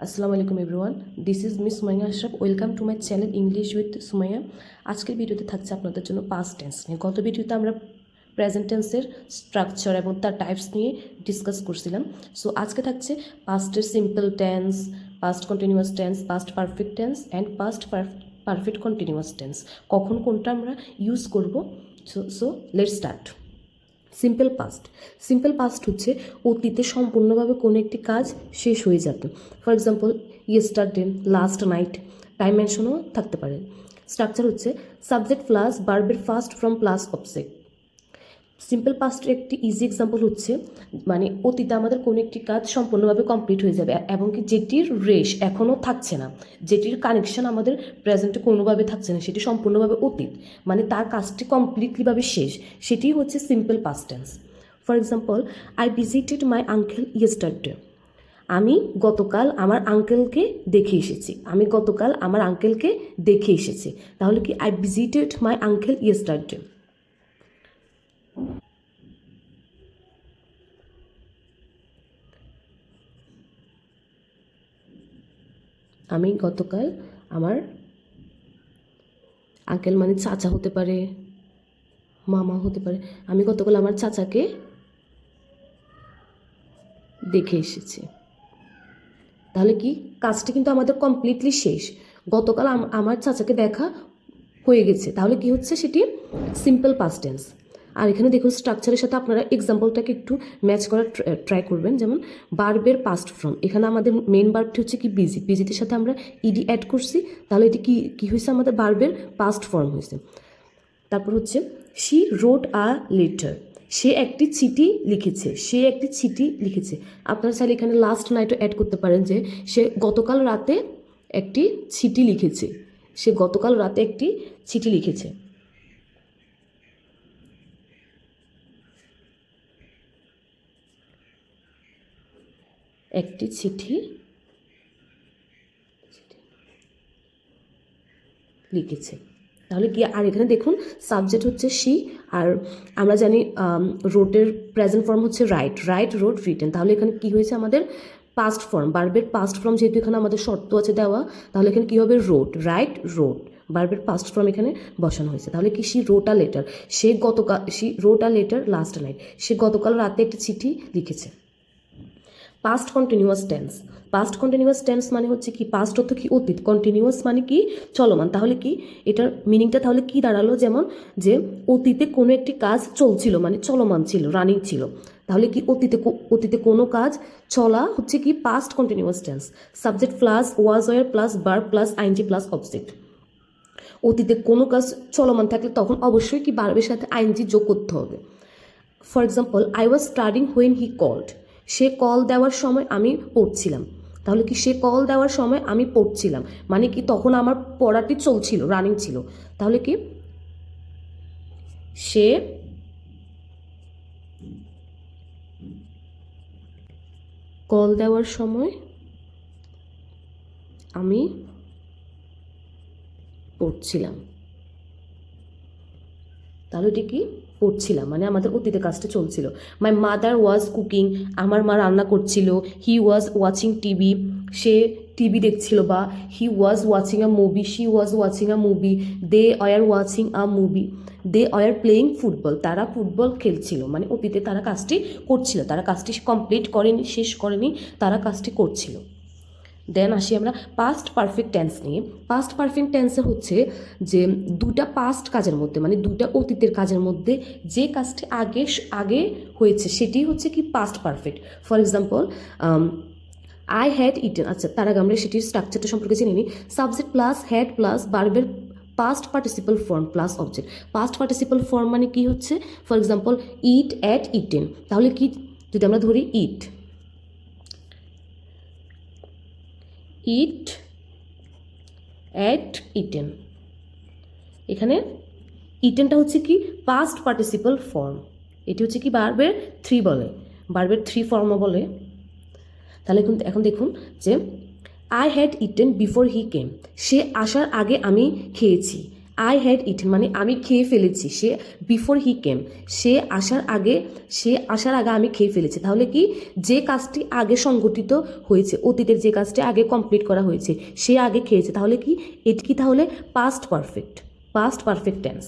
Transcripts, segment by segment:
আসসালামু আলাইকুম everyone, this is miss Sumaiya Ashraf. Welcome to my channel English with Sumaiya. আজকের ভিডিওতে থাকছে আপনাদের জন্য পাস্ট টেন্স নিয়ে। গত ভিডিওতে আমরা প্রেজেন্ট টেন্সের স্ট্রাকচার এবং তার টাইপস নিয়ে ডিসকাস করছিলাম। সো আজকে থাকছে পাস্টের simple tense, past continuous tense, past perfect tense and past perfect continuous tense. কখন কোনটা আমরা ইউজ করব। So let's start. Simple past হচ্ছে অতীতে সম্পূর্ণভাবে কোনো একটি কাজ শেষ হয়ে যাবে। For example yesterday, last night, time মেনশনও থাকতে পারে। স্ট্রাকচার হচ্ছে সাবজেক্ট প্লাস ভার্বের first form plus object. Simple পাস্টের একটি ইজি এক্সাম্পল হচ্ছে মানে অতীতে আমাদের কোনো একটি কাজ সম্পূর্ণভাবে কমপ্লিট হয়ে যাবে এবং কি যেটির রেশ এখনও থাকছে না, যেটির কানেকশন আমাদের প্রেজেন্টে কোনোভাবে থাকছে না, সেটি সম্পূর্ণভাবে অতীত, মানে তার কাজটি কমপ্লিটলিভাবে শেষ, সেটি হচ্ছে simple past tense. For example, I visited my uncle yesterday. আমি গতকাল আমার আঙ্কেলকে দেখে এসেছি। তাহলে কি I visited my uncle yesterday. আমি গতকাল আমার আঙ্কেল মানে চাচা হতে পারে, মামা হতে পারে, আমি গতকাল আমার চাচাকে দেখে এসেছি। তাহলে কি কাজটি কিন্তু আমাদের কমপ্লিটলি শেষ। গতকাল আমার চাচাকে দেখা হয়ে গেছে, তাহলে কি হচ্ছে সেটি সিম্পল পাস্ট টেন্স। আর এখানে দেখুন স্ট্রাকচারের সাথে আপনারা এক্সাম্পলটাকে একটু ম্যাচ করার ট্রাই করবেন। যেমন বার্বের পাস্ট ফর্ম, এখানে আমাদের মেন বার্বটি হচ্ছে কি বিজি, বিজিটির সাথে আমরা ইডি অ্যাড করছি, তাহলে এটি কি হয়েছে, আমাদের বার্বের পাস্ট ফর্ম হয়েছে। তারপর হচ্ছে শি রোট আ লেটার, সে একটি চিঠি লিখেছে। আপনারা চাইলে এখানে লাস্ট নাইটও অ্যাড করতে পারেন যে সে গতকাল রাতে একটি চিঠি লিখেছে। একটি চিঠি লিখেছে। তাহলে কি, আর এখানে দেখুন সাবজেক্ট হচ্ছে শি, আর আমরা জানি রোটের প্রেজেন্ট ফর্ম হচ্ছে রাইট রোট রিটেন। তাহলে এখানে কি হয়েছে, আমাদের পাস্ট ফর্ম, বার্বের পাস্ট ফর্ম, যেহেতু এখানে আমাদের শর্ত আছে দেওয়া, তাহলে এখানে কী হবে, রাইট রোট, বার্বের পাস্ট ফর্ম এখানে বসানো হয়েছে। তাহলে কি she wrote a letter last night, সে গতকাল রাতে একটি চিঠি লিখেছে। পাস্ট কন্টিনিউয়াস টেন্স মানে হচ্ছে কি, পাস্ট অর্থ কি অতীত, কন্টিনিউয়াস মানে কি চলমান। তাহলে কি এটার মিনিংটা তাহলে কি দাঁড়ালো, যেমন যে অতীতে কোনো একটি কাজ চলছিল মানে চলমান ছিল, রানিং ছিল। তাহলে কি অতীতে কোনো কাজ চলা হচ্ছে কি past continuous tense. Subject plus was were plus verb plus ING plus object. অতীতে কোনো কাজ চলমান থাকলে তখন অবশ্যই কি ভার্বের সাথে আইএনজি যোগ করতে হবে। For example, I was studying when he called, সে কল দেওয়ার সময় আমি পড়ছিলাম। তাহলে কি সে কল দেওয়ার সময় আমি পড়ছিলাম মানে কি তখন আমার পড়াটি চলছিল, রানিং ছিল। তাহলে কি সে কল দেওয়ার সময় আমি পড়ছিলাম। তাহলে এটি কি পড়ছিলাম মানে আমাদের অতীতে কাজটা চলছিল। মাই মাদার ওয়াজ কুকিং, আমার মা রান্না করছিল। হি ওয়াজ ওয়াচিং টিভি, সে টিভি দেখছিল। বা he was watching a movie, she was watching a movie. They are watching a movie. They are playing football, তারা ফুটবল খেলছিল, মানে অতীতে তারা কাজটি করছিল, তারা কাজটি কমপ্লিট করেনি, শেষ করেনি, তারা কাজটি করছিল। দেন আসি আমরা পাস্ট পারফেক্ট টেন্স নিয়ে। পাস্ট পারফেক্ট টেন্সে হচ্ছে যে দুটা পাস্ট কাজের মধ্যে মানে দুটা অতীতের কাজের মধ্যে যে কাজটি আগে হয়েছে সেটি হচ্ছে কি past perfect. For example, I had eaten. আচ্ছা, তার আগে আমরা সেটির স্ট্রাকচারটা সম্পর্কে জেনে নিই। সাবজেক্ট প্লাস হ্যাড প্লাস ভার্বের past participle form plus object. Past participle form মানে কি হচ্ছে, for example it at eaten. তাহলে কি, যদি আমরা ধরি ইট অ্যাট ইটেন, এখানে ইটেনটা হচ্ছে কি পাস্ট পার্টিসিপল ফর্ম, এটি হচ্ছে কি ভার্বের থ্রি ফর্মও বলে। তাহলে এখন দেখুন যে I had eaten before he came, সে আসার আগে আমি খেয়েছি। আই হ্যাড ইটেন মানে আমি খেয়ে ফেলেছি, সে বিফোর হি কেম, সে আসার আগে আমি খেয়ে ফেলেছি। তাহলে কি, যে কাজটি আগে সংগঠিত হয়েছে, অতীতের যে কাজটি আগে কমপ্লিট করা হয়েছে, সে আগে খেয়েছে, তাহলে কি এটি কি তাহলে পাস্ট পারফেক্ট টেন্স।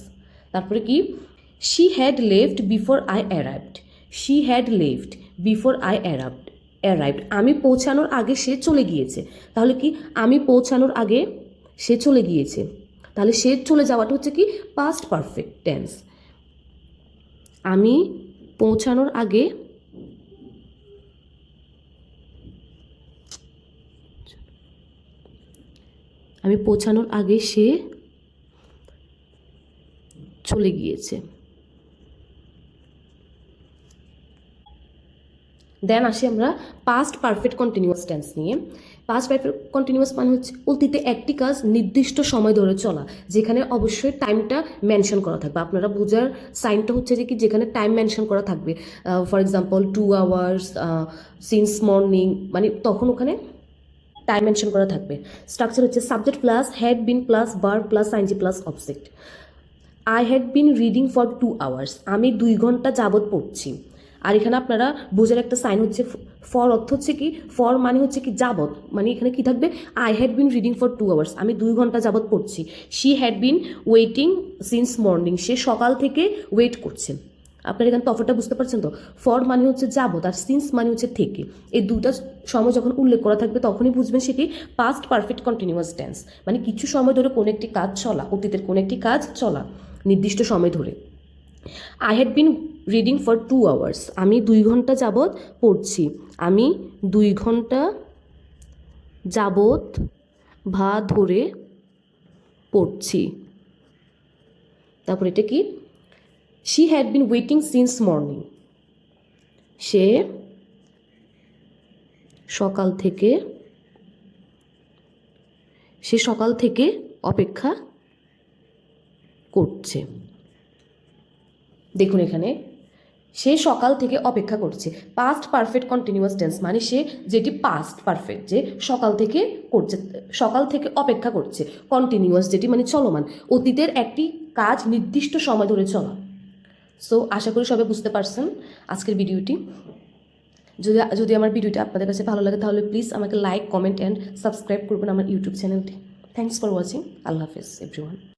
তারপরে কি, she had left before I arrived, she had left before I arrived আমি পৌঁছানোর আগে সে চলে গিয়েছে। তাহলে কি, আমি পৌঁছানোর আগে সে চলে গিয়েছে, তাহলে সে চলে যাওয়াটা হচ্ছে কি পাস্ট পারফেক্ট টেন্স। আমি পৌঁছানোর আগে সে চলে গিয়েছে। দেন আসি আমরা পাস্ট পারফেক্ট কন্টিনিউয়াস টেন্স নিয়ে। পাস্ট পারফেক্ট কন্টিনিউয়াস মানে হচ্ছে অতীতে একটি কাজ নির্দিষ্ট সময় ধরে চলা, যেখানে অবশ্যই টাইমটা মেনশন করা থাকবে। আপনারা বোঝার সাইনটা হচ্ছে যে কি, যেখানে টাইম মেনশন করা থাকবে, for example 2 hours since morning, মানে তখন ওখানে টাইম মেনশন করা থাকবে। স্ট্রাকচার হচ্ছে subject plus had been plus verb plus ING plus object. I had been reading for 2 hours, আমি 2 ঘন্টা যাবত পড়ছি। আর এখানে আপনারা বোঝার একটা সাইন হচ্ছে ফর, অর্থ হচ্ছে কি, ফর মানে হচ্ছে কি যাবত, মানে এখানে কি থাকবে, I had been reading for 2 hours, আমি 2 ঘন্টা যাবত পড়ছি। She had been waiting since morning, সে সকাল থেকে ওয়েট করছে। আপনারা এখানে তফাৎটা বুঝতে পারছেন তো, ফর মানে হচ্ছে যাবত আর সিন্স মানে হচ্ছে থেকে। এই দুটা সময় যখন উল্লেখ করা থাকবে তখনই বুঝবেন সেটি পাস্ট পারফেক্ট কন্টিনিউয়াস টেন্স, মানে কিছু সময় ধরে কোনো একটি কাজ চলা, অতীতের কোনো একটি কাজ চলা নির্দিষ্ট সময় ধরে। I had been reading for 2 hours, আমি 2 ঘন্টা যাবৎ পড়ছি, আমি 2 ঘন্টা যাবৎ ধরে পড়ছি। তারপর এটা কি, she had been waiting since morning, সে সকাল থেকে অপেক্ষা করছে। দেখুন এখানে সে সকাল থেকে অপেক্ষা করছে, পাস্ট পারফেক্ট কন্টিনিউয়াস টেন্স মানে সে যেটি পাস্ট পারফেক্ট, যে সকাল থেকে করছে, সকাল থেকে অপেক্ষা করছে। কন্টিনিউয়াস যেটি মানে চলমান, অতীতের একটি কাজ নির্দিষ্ট সময় ধরে চলা। সো আশা করি সবাই বুঝতে পারছেন আজকের ভিডিওটি। যদি আমার ভিডিওটি আপনাদের কাছে ভালো লাগে তাহলে প্লিজ আমাকে লাইক, কমেন্ট অ্যান্ড সাবস্ক্রাইব করবেন আমার ইউটিউব চ্যানেলটি। Thanks for watching. আল্লাহ হাফেজ এভরিওয়ান।